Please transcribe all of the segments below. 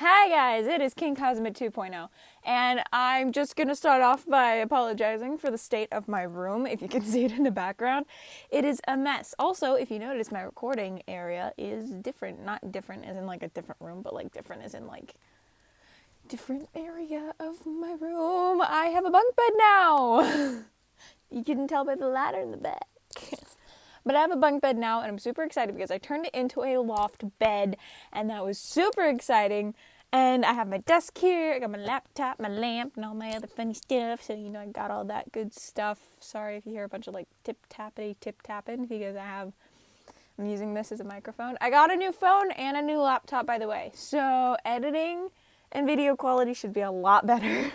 Hi guys, it is King Cosmic 2.0, and I'm just gonna start off by apologizing for the state of my room. If you can see it in the background, it is a mess. Also, if you notice, my recording area is different. Not different as in like a different room, but like different as in like different area of my room. I have a bunk bed now. You can tell by the ladder in the back. But I have a bunk bed now, and I'm super excited because I turned it into a loft bed, and that was super exciting. And I have my desk here, I got my laptop, my lamp, and all my other funny stuff. So, I got all that good stuff. Sorry if you hear a bunch of like tip-tapping, because I'm using this as a microphone. I got a new phone and a new laptop, by the way. So, editing and video quality should be a lot better.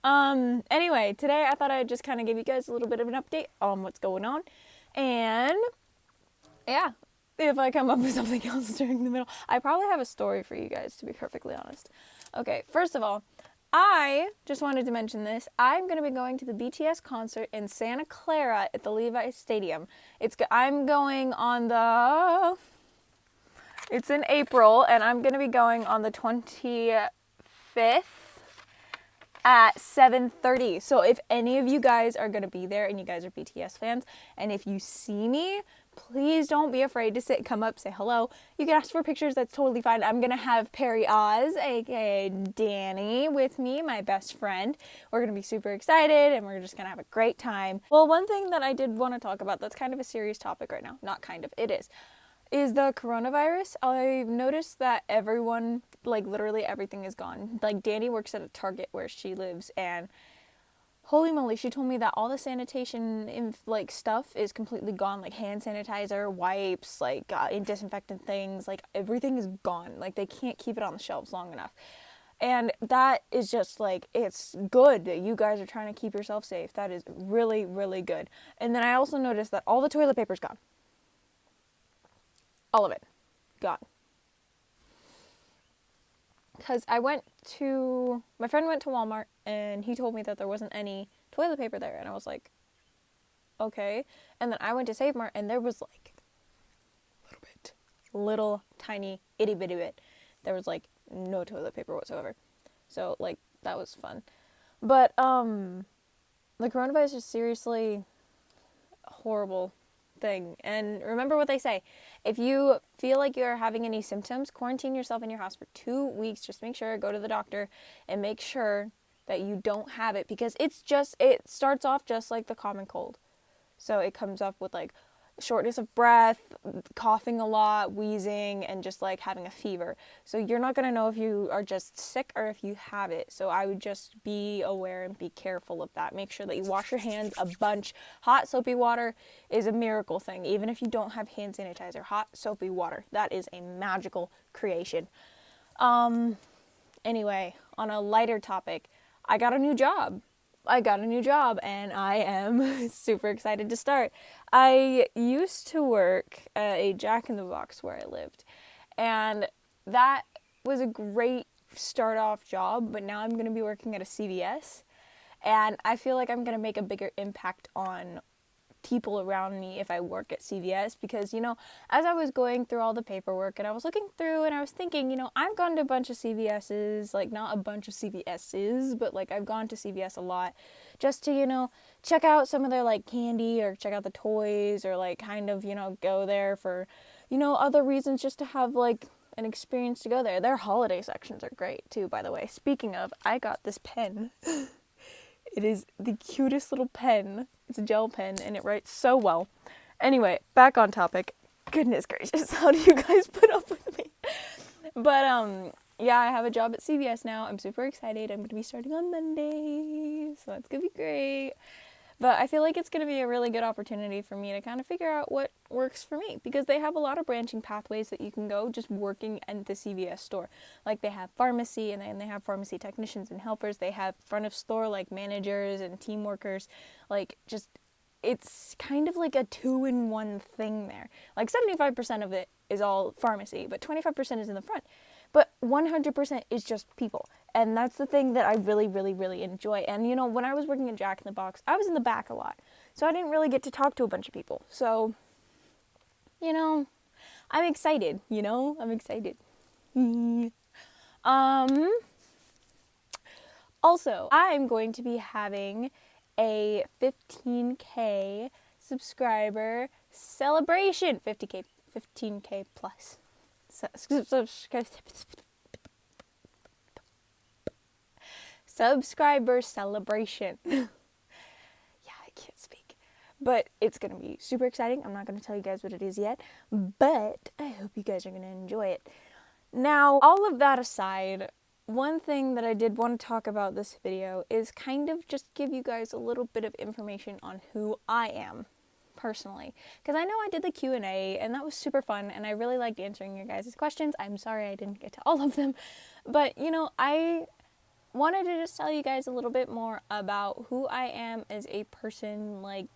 Anyway, today I thought I'd just kind of give you guys a little bit of an update on what's going on. And yeah, if I come up with something else during the middle, I probably have a story for you guys, to be perfectly honest. Okay, first of all, I just wanted to mention this. I'm going to be going to the BTS concert in Santa Clara at the Levi's Stadium. I'm going on it's in April, and I'm going to be going on the 25th at 7:30. So if any of you guys are going to be there and you guys are BTS fans, and if you see me, please don't be afraid to come up, say hello. You can ask for pictures, that's totally fine. I'm going to have Perry Oz, aka Danny, with me, my best friend. We're going to be super excited, and we're just going to have a great time. Well, one thing that I did want to talk about that's kind of a serious topic right now, not kind of, it is the coronavirus. I've noticed that everyone, like literally everything is gone. Like Danny works at a Target where she lives, and holy moly, she told me that all the sanitation stuff is completely gone, like hand sanitizer, wipes, disinfectant things, like everything is gone. Like they can't keep it on the shelves long enough. And that is just like, it's good that you guys are trying to keep yourself safe. That is really, really good. And then I also noticed that all the toilet paper's gone. All of it. Gone. Because my friend went to Walmart, and he told me that there wasn't any toilet paper there, and I was like, okay. And then I went to Save Mart, and there was like little tiny itty bitty bit. There was like no toilet paper whatsoever. So like that was fun. But the coronavirus is seriously a horrible thing. And remember what they say. If you feel like you're having any symptoms, quarantine yourself in your house for 2 weeks. Just make sure, go to the doctor and make sure that you don't have it, because it starts off just like the common cold. So it comes up with like shortness of breath, coughing a lot, wheezing, and just like having a fever. So you're not going to know if you are just sick or if you have it. So I would just be aware and be careful of that. Make sure that you wash your hands a bunch. Hot soapy water is a miracle thing. Even if you don't have hand sanitizer, hot soapy water, that is a magical creation. Anyway, on a lighter topic, I got a new job, and I am super excited to start. I used to work at a Jack in the Box where I lived, and that was a great start-off job, but now I'm going to be working at a CVS, and I feel like I'm going to make a bigger impact on people around me if I work at CVS, because, as I was going through all the paperwork and I was looking through and I was thinking, I've gone to a bunch of CVS's, like not a bunch of CVS's, but like I've gone to CVS a lot just to, check out some of their like candy or check out the toys, or like kind of, go there for, other reasons, just to have like an experience to go there. Their holiday sections are great too, by the way. Speaking of, I got this pen. It is the cutest little pen. It's a gel pen, and it writes so well. Anyway, back on topic. Goodness gracious, how do you guys put up with me? But, yeah, I have a job at CVS now. I'm super excited. I'm going to be starting on Monday, so that's going to be great. But I feel like it's going to be a really good opportunity for me to kind of figure out what works for me, because they have a lot of branching pathways that you can go just working at the CVS store. Like they have pharmacy, and then they have pharmacy technicians and helpers. They have front of store like managers and team workers. Like just, it's kind of like a 2-in-1 thing there. Like 75% of it is all pharmacy, but 25% is in the front. But 100% is just people. And that's the thing that I really, really, really enjoy. And, when I was working at Jack in the Box, I was in the back a lot. So I didn't really get to talk to a bunch of people. So, I'm excited, I'm excited. Also, I'm going to be having a 15K subscriber celebration. 15K plus. Subscriber celebration. Yeah, I can't speak. But it's going to be super exciting. I'm not going to tell you guys what it is yet, but I hope you guys are going to enjoy it. Now, all of that aside, one thing that I did want to talk about this video is kind of just give you guys a little bit of information on who I am personally, because I know I did the Q&A and that was super fun and I really liked answering your guys' questions. I'm sorry I didn't get to all of them, but you know, I wanted to just tell you guys a little bit more about who I am as a person, like,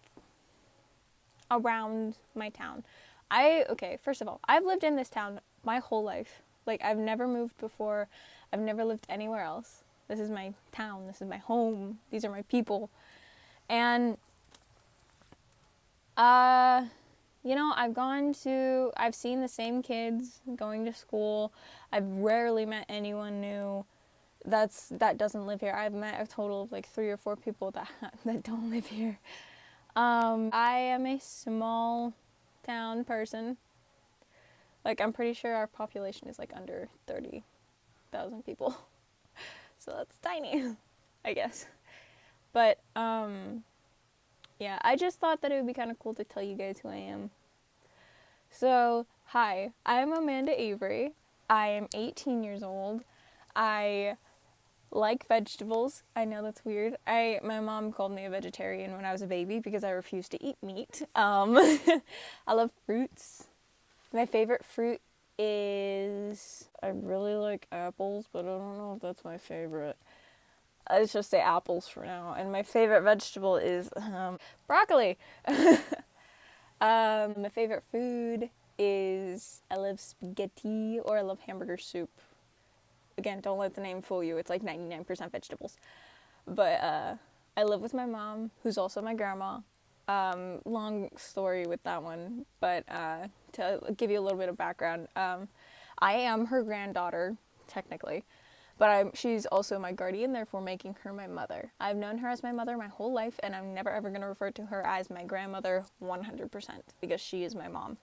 around my town. First of all, I've lived in this town my whole life. Like, I've never moved before. I've never lived anywhere else. This is my town. This is my home. These are my people. And, you know, I've seen the same kids going to school. I've rarely met anyone new that doesn't live here. I've met a total of like 3 or 4 people that don't live here. I am a small town person. Like, I'm pretty sure our population is like under 30,000 people. So that's tiny, I guess. But, yeah, I just thought that it would be kind of cool to tell you guys who I am. So, hi, I'm Amanda Avery. I am 18 years old. I like vegetables. I know that's weird. My mom called me a vegetarian when I was a baby because I refused to eat meat. I love fruits. My favorite fruit is, I really like apples, but I don't know if that's my favorite. Let's just say apples for now. And my favorite vegetable is broccoli. My favorite food is, I love spaghetti or I love hamburger soup. Again, don't let the name fool you. It's like 99% vegetables. But I live with my mom, who's also my grandma. Long story with that one, but to give you a little bit of background, I am her granddaughter, technically, but she's also my guardian, therefore making her my mother. I've known her as my mother my whole life, and I'm never ever going to refer to her as my grandmother 100%, because she is my mom.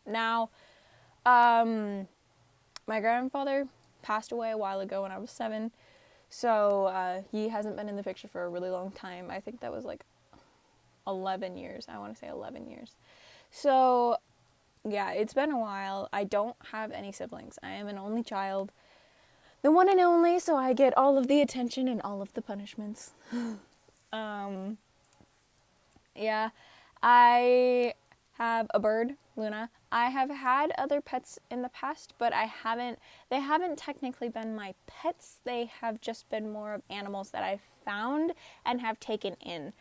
Now, my grandfather passed away a while ago when I was 7, so he hasn't been in the picture for a really long time. I think that was like 11 years. I want to say 11 years. So, yeah, it's been a while. I don't have any siblings. I am an only child. The one and only, so I get all of the attention and all of the punishments. Yeah, I have a bird, Luna. I have had other pets in the past, but they haven't technically been my pets. They have just been more of animals that I've found and have taken in.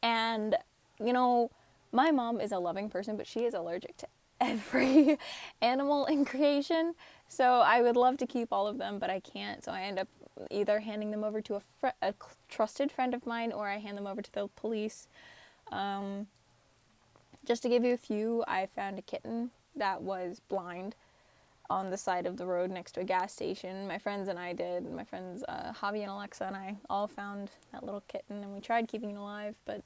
And, you know, my mom is a loving person, but she is allergic to every animal in creation. So I would love to keep all of them, but I can't. So I end up either handing them over to a trusted friend of mine, or I hand them over to the police. Just to give you a few, I found a kitten that was blind on the side of the road next to a gas station. My friends and I did. My friends, Javi and Alexa and I all found that little kitten, and we tried keeping it alive, but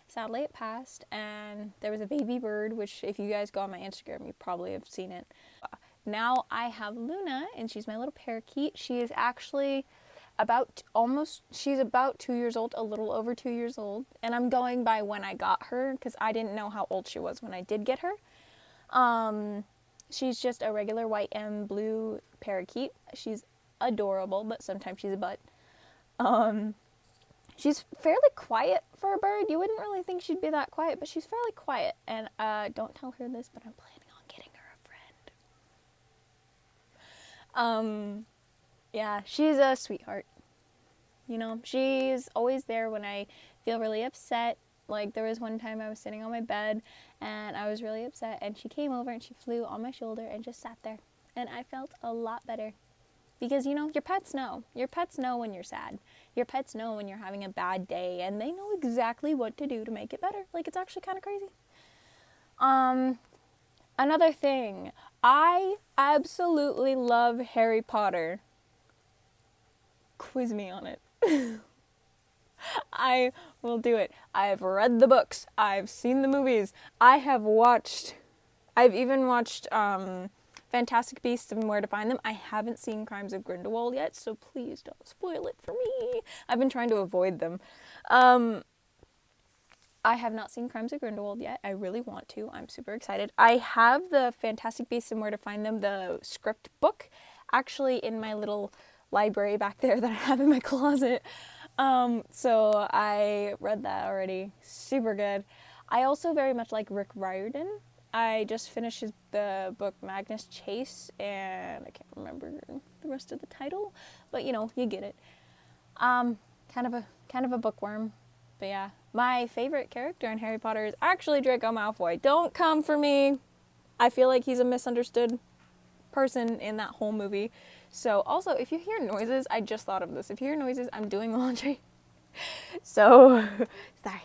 sadly it passed. And there was a baby bird, which if you guys go on my Instagram, you probably have seen it. Now I have Luna, and she's my little parakeet. She is actually she's about 2 years old, a little over 2 years old. And I'm going by when I got her, because I didn't know how old she was when I did get her. She's just a regular white and blue parakeet. She's adorable, but sometimes she's a butt. She's fairly quiet for a bird. You wouldn't really think she'd be that quiet, but she's fairly quiet. And don't tell her this, but I'm planning on getting her a friend. Yeah, she's a sweetheart. You know, she's always there when I feel really upset. Like, there was one time I was sitting on my bed and I was really upset, and she came over and she flew on my shoulder and just sat there. And I felt a lot better. Because, you know, your pets know. Your pets know when you're sad. Your pets know when you're having a bad day, and they know exactly what to do to make it better. Like, it's actually kind of crazy. Another thing. I absolutely love Harry Potter. quiz me on it. I will do it. I've read the books. I've seen the movies. I've even watched Fantastic Beasts and Where to Find Them. I haven't seen Crimes of Grindelwald yet, so please don't spoil it for me. I've been trying to avoid them. I have not seen Crimes of Grindelwald yet. I really want to. I'm super excited. I have the Fantastic Beasts and Where to Find Them, the script book, actually in my little library back there that I have in my closet. So I read that already. Super good. I also very much like Rick Riordan. I just finished the book Magnus Chase, and I can't remember the rest of the title, but you get it. Kind of a bookworm, but yeah. My favorite character in Harry Potter is actually Draco Malfoy. Don't come for me. I feel like he's a misunderstood person in that whole movie. So also, if you hear noises, I just thought of this. If you hear noises, I'm doing laundry. So, sorry.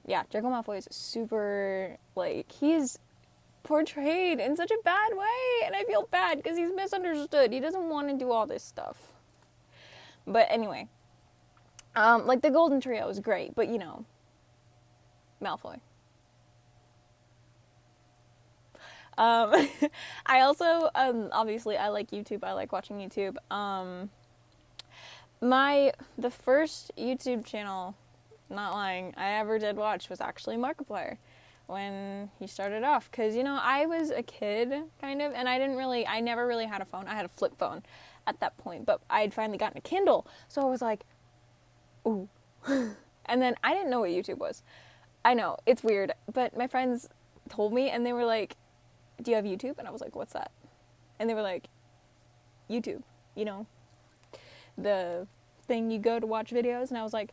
Yeah, Draco Malfoy is super, he's portrayed in such a bad way, and I feel bad because he's misunderstood. He doesn't want to do all this stuff. But anyway, the Golden Trio is great, but Malfoy. I also, obviously, I like YouTube. I like watching YouTube. The first YouTube channel, not lying, I ever did watch was actually Markiplier when he started off. Because, I was a kid, kind of, and I never really had a phone. I had a flip phone at that point, but I had finally gotten a Kindle. So I was like, ooh. And then I didn't know what YouTube was. I know, it's weird, but my friends told me, and they were like, do you have YouTube? And I was like, what's that? And they were like, YouTube, the thing you go to watch videos. And I was like,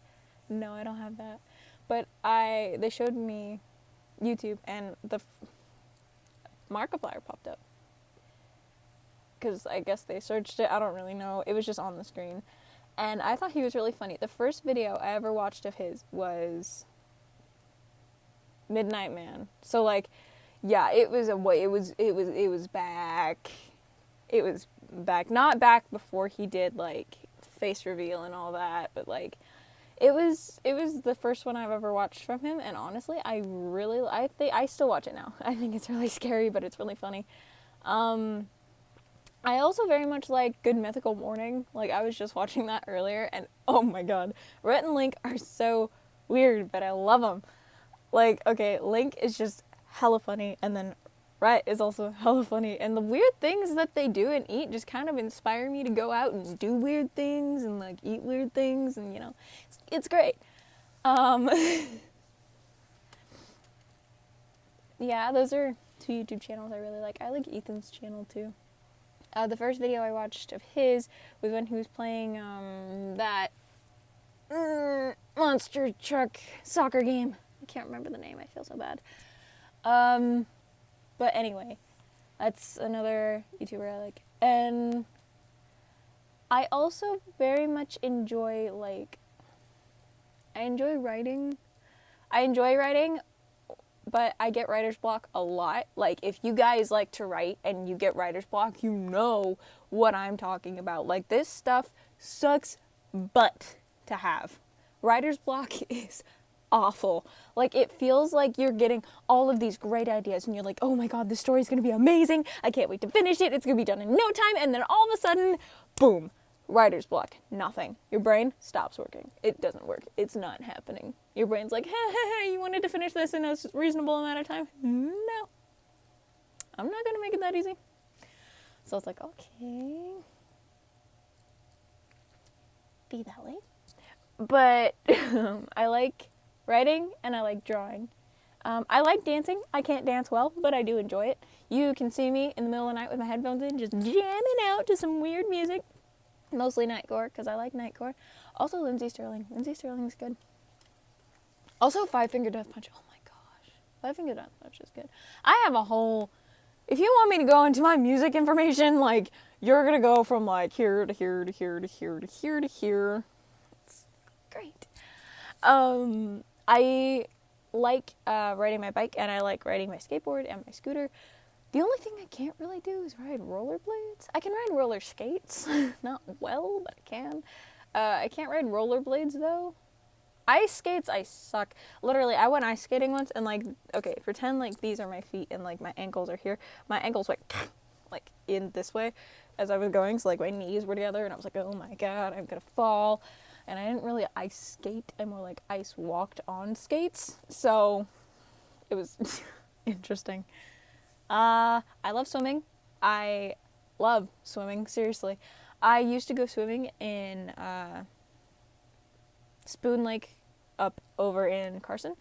no, I don't have that. But they showed me YouTube, and the Markiplier popped up. Because I guess they searched it. I don't really know. It was just on the screen. And I thought he was really funny. The first video I ever watched of his was Midnight Man. So yeah, it was back. It was back, not back before he did face reveal and all that, but it was the first one I've ever watched from him, and honestly, I still watch it now. I think it's really scary, but it's really funny. I also very much like Good Mythical Morning. I was just watching that earlier, and oh my god, Rhett and Link are so weird, but I love them. Okay, Link is just hella funny, and then Rhett is also hella funny, and the weird things that they do and eat just kind of inspire me to go out and do weird things and eat weird things, and it's great. Yeah, those are two YouTube channels I really like. I like Ethan's channel too. The first video I watched of his was when he was playing that monster truck soccer game. I can't remember the name. I feel so bad. But anyway, that's another YouTuber I like. And I also very much enjoy, I enjoy writing. But I get writer's block a lot. If you guys like to write and you get writer's block, you know what I'm talking about. This stuff sucks butt to have. Writer's block is awful. It feels like you're getting all of these great ideas and you're like, oh my god, this story's gonna be amazing. I can't wait to finish it. It's gonna be done in no time. And then all of a sudden, boom, writer's block. Nothing. Your brain stops working. It doesn't work. It's not happening. Your brain's like, you wanted to finish this in a reasonable amount of time? No. I'm not gonna make it that easy. So it's like, okay. Be that way. But I like writing and I like drawing. I like dancing. I can't dance well, but I do enjoy it. You can see me in the middle of the night with my headphones in, just jamming out to some weird music. Mostly Nightcore, because I like Nightcore. Also Lindsay Sterling. Lindsay Sterling's good. Also Five Finger Death Punch. Oh my gosh. Five Finger Death Punch is good. I have a whole... If you want me to go into my music information, you're going to go from, here to here to here to here to here to here. It's great. I like riding my bike, and I like riding my skateboard and my scooter. The only thing I can't really do is ride rollerblades. I can ride roller skates. Not well, but I can. I can't ride rollerblades though. Ice skates, I suck. Literally, I went ice skating once and like, okay, pretend like these are my feet and like my ankles are here. My ankles went like in this way as I was going, so like my knees were together and I was like, oh my god, I'm gonna fall. And I didn't really ice skate, I more like ice walked on skates. So it was interesting. I love swimming. I love swimming, seriously. I used to go swimming in Spoon Lake up over in Carson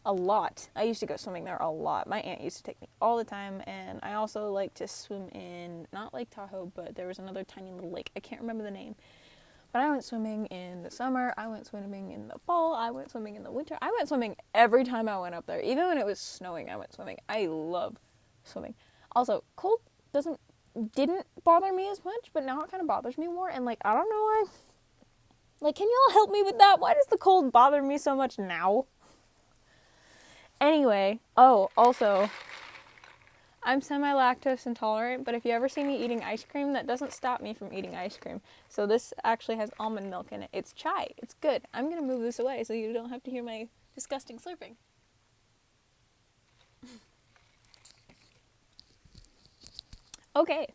a lot. I used to go swimming there a lot. My aunt used to take me all the time, and I also like to swim in, not Lake Tahoe, but there was another tiny little lake. I can't remember the name. But I went swimming in the summer, I went swimming in the fall, I went swimming in the winter. I went swimming every time I went up there. Even when it was snowing, I went swimming. I love swimming. Also, cold didn't bother me as much, but now it kind of bothers me more. And like, I don't know why. Like, can y'all help me with that? Why does the cold bother me so much now? Anyway, oh, also, I'm semi-lactose intolerant, but if you ever see me eating ice cream, that doesn't stop me from eating ice cream. So this actually has almond milk in it. It's chai. It's good. I'm going to move this away so you don't have to hear my disgusting slurping. Okay.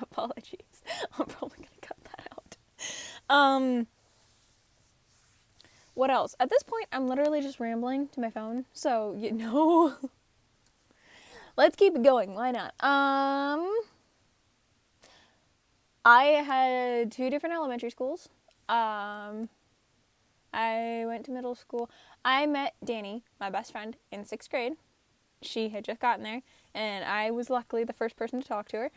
Apologies. I'm probably going to cut that out. What else? At this point, I'm literally just rambling to my phone. So, you know, let's keep it going. Why not? I had 2 different elementary schools. I went to middle school. I met Danny, my best friend, in 6th grade. She had just gotten there, and I was luckily the first person to talk to her.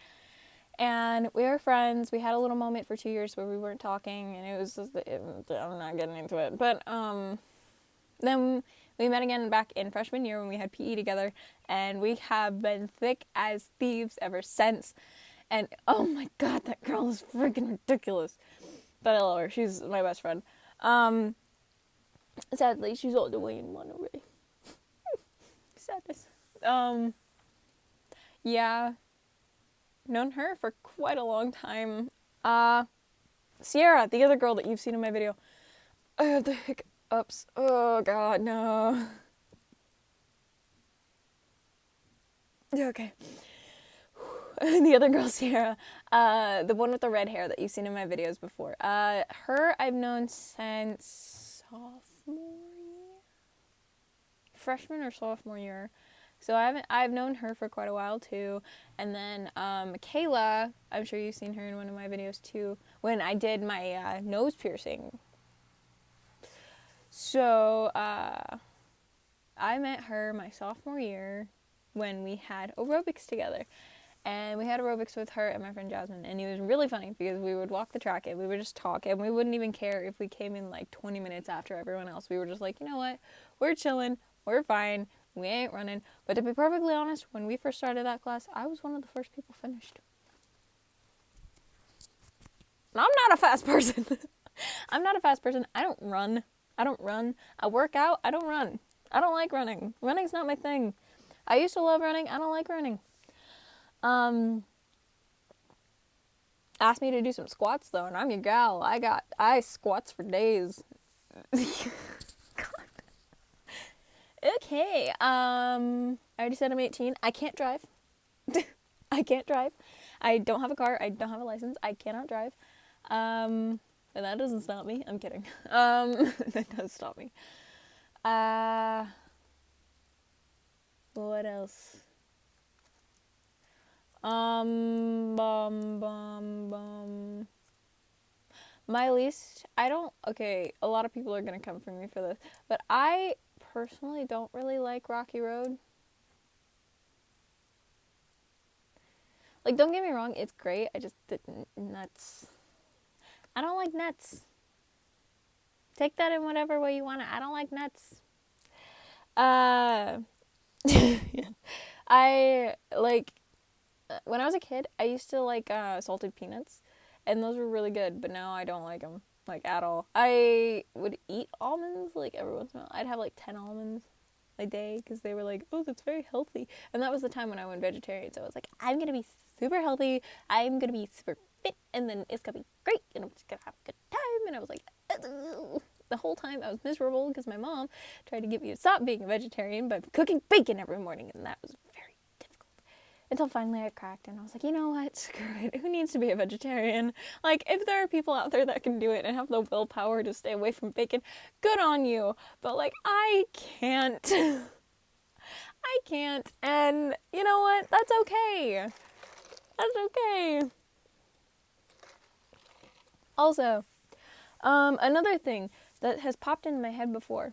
And we were friends. We had a little moment for 2 years where we weren't talking, and it was just, I'm not getting into it. But then we met again back in freshman year when we had PE together, and we have been thick as thieves ever since. And oh my god, that girl is freaking ridiculous. But I love her. She's my best friend. Sadly, she's all the way in Monterey. Sadness. Yeah. Known her for quite a long time. Sierra, the other girl that you've seen in my video. I have the hiccups. Oh god, no. Yeah, okay. The other girl, Sierra, the one with the red hair that you've seen in my videos before. Her I've known since freshman or sophomore year. So I've known her for quite a while too. And then Michaela, I'm sure you've seen her in one of my videos too, when I did my nose piercing. So I met her my sophomore year when we had aerobics together. And we had aerobics with her and my friend Jasmine, and it was really funny because we would walk the track and we would just talk, and we wouldn't even care if we came in like 20 minutes after everyone else. We were just like, you know what, we're chilling, we're fine, we ain't running. But to be perfectly honest, when we first started that class, I was one of the first people finished. And I'm not a fast person. I'm not a fast person. I don't run. I work out. I don't run. I don't like running. Running's not my thing. I used to love running. I don't like running. Asked me to do some squats though, and I'm your gal. I squats for days. God. Okay. I already said I'm 18. I can't drive. I can't drive. I don't have a car. I don't have a license. I cannot drive. And that doesn't stop me. I'm kidding. That does stop me. What else? My least, okay, a lot of people are gonna come for me for this, but I personally don't really like Rocky Road. Like, don't get me wrong, it's great, I just didn't, nuts. I don't like nuts. Take that in whatever way you want it. I don't like nuts. I like, when I was a kid, I used to like salted peanuts, and those were really good, but now I don't like them, like, at all. I would eat almonds, like, every once in a while. I'd have, like, 10 almonds a day because they were like, oh, that's very healthy. And that was the time when I went vegetarian. So I was like, I'm going to be super healthy. I'm going to be super fit. And then it's going to be great. And I'm just going to have a good time. And I was like, ugh. The whole time I was miserable because my mom tried to get me to stop being a vegetarian by cooking bacon every morning. And that was very difficult. Until finally I cracked and I was like, you know what? Screw it. Who needs to be a vegetarian? Like, if there are people out there that can do it and have the willpower to stay away from bacon, good on you. But, like, I can't. I can't. And you know what? That's okay. That's okay. Also, another thing that has popped into my head before.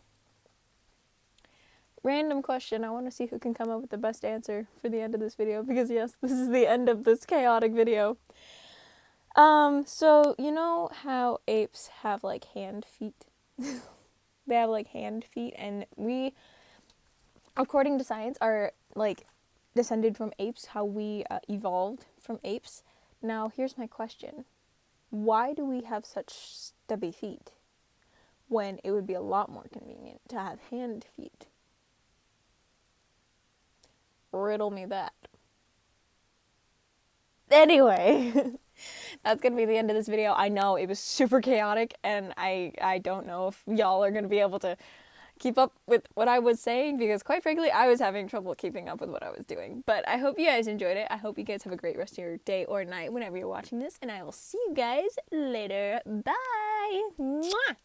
Random question. I want to see who can come up with the best answer for the end of this video, because yes, this is the end of this chaotic video. So you know how apes have like hand feet? They have like hand feet, and we, according to science, are like descended from apes, how we evolved from apes. Now, here's my question. Why do we have such stubby feet when it would be a lot more convenient to have hand feet? Riddle me that. Anyway, that's gonna be the end of this video. I know it was super chaotic, and I don't know if y'all are gonna be able to keep up with what I was saying, because quite frankly, I was having trouble keeping up with what I was doing. But I hope you guys enjoyed it. I hope you guys have a great rest of your day or night whenever you're watching this, and I will see you guys later. Bye! Mwah!